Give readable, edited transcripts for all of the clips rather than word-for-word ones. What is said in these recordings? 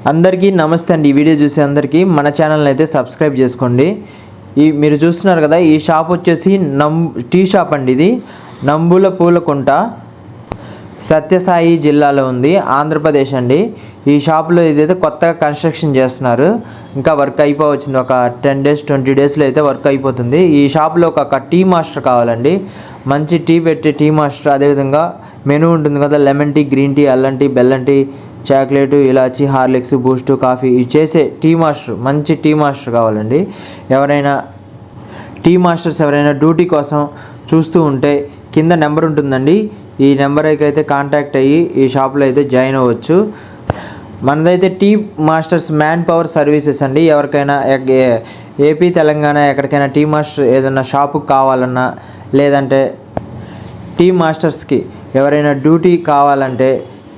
అందరికీ నమస్తే అండి. ఈ వీడియో చూసే అందరికీ మన ఛానల్ని అయితే సబ్స్క్రైబ్ చేసుకోండి. మీరు చూస్తున్నారు కదా, ఈ షాప్ వచ్చేసి టీ షాప్ అండి. ఇది నంబుల పూలకుంట, సత్యసాయి జిల్లాలో ఉంది, ఆంధ్రప్రదేశ్ అండి. ఈ షాప్లో ఇదైతే కొత్తగా కన్స్ట్రక్షన్ చేస్తున్నారు. ఇంకా వర్క్ అయిపోవచ్చింది. ఒక 10 days 20 daysలో అయితే వర్క్ అయిపోతుంది. ఈ షాప్లో ఒక టీ మాస్టర్ కావాలండి. మంచి టీ పెట్టే టీ మాస్టర్. అదేవిధంగా మెనూ ఉంటుంది కదా, లెమన్ టీ, గ్రీన్ టీ, అల్లం టీ, బెల్లం టీ, చాక్లెట్, ఇలాచి, హార్లిక్స్, బూస్ట్, కాఫీ ఇవి చేసే టీ మాస్టర్, మంచి టీ మాస్టర్ కావాలండి. ఎవరైనా టీ మాస్టర్స్ ఎవరైనా డ్యూటీ కోసం చూస్తూ ఉంటే కింద నెంబర్ ఉంటుందండి. ఈ నెంబర్కి అయితే కాంటాక్ట్ అయ్యి ఈ షాప్లో అయితే జాయిన్ అవ్వచ్చు. మనదైతే T masters man power services అండి. ఎవరికైనా ఏపీ తెలంగాణ ఎక్కడికైనా టీ మాస్టర్ ఏదైనా షాపుకి కావాలన్నా, లేదంటే టీ మాస్టర్స్కి ఎవరైనా డ్యూటీ కావాలంటే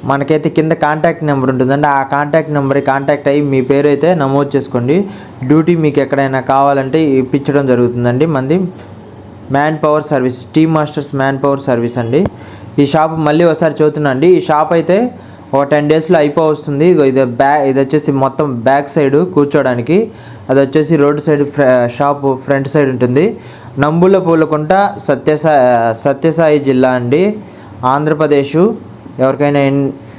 మనకైతే కింద కాంటాక్ట్ నెంబర్ ఉంటుందండి. ఆ కాంటాక్ట్ నెంబర్కి కాంటాక్ట్ అయ్యి మీ పేరు అయితే నమోదు చేసుకోండి. డ్యూటీ మీకు ఎక్కడైనా కావాలంటే ఇప్పించడం జరుగుతుందండి. మంది man power service, T masters man power service అండి. ఈ షాప్ మళ్ళీ ఒకసారి చూస్తున్నా అండి. ఈ షాప్ అయితే ఒక 10 daysలో అయిపోవస్తుంది. ఇది వచ్చేసి మొత్తం బ్యాక్ సైడ్ కూర్చోడానికి, అది వచ్చేసి road side shop front side ఉంటుంది. నంబుల పూలకుంట, సత్యసాయి జిల్లా అండి, ఆంధ్రప్రదేశ్. ఎవరికైనా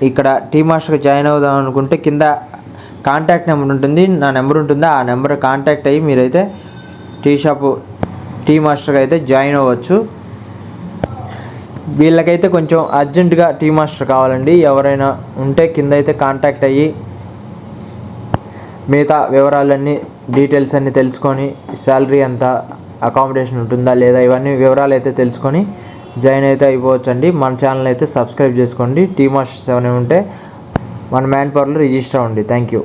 ఇక్కడ టీ మాస్టర్కి జాయిన్ అవుదాం అనుకుంటే కింద కాంటాక్ట్ నెంబర్ ఉంటుంది, నా నెంబర్ ఉంటుంది. ఆ నెంబర్ కాంటాక్ట్ అయ్యి మీరైతే టీ మాస్టర్కి అయితే జాయిన్ అవ్వచ్చు. వీళ్ళకైతే కొంచెం అర్జెంటుగా టీ మాస్టర్ కావాలండి. ఎవరైనా ఉంటే కింద అయితే కాంటాక్ట్ అయ్యి మిగతా వివరాలన్నీ, డీటెయిల్స్ అన్నీ తెలుసుకొని, శాలరీ ఎంత, అకామిడేషన్ ఉంటుందా లేదా, ఇవన్నీ వివరాలు అయితే తెలుసుకొని జాయిన్ అయితే అయిపోవచ్చు అండి. మన ఛానల్ అయితే సబ్స్క్రైబ్ చేసుకోండి. టీ మాస్టర్స్ ఏమైనా ఉంటే మన మ్యాన్ పవర్లో రిజిస్టర్ అవ్వండి. Thank you.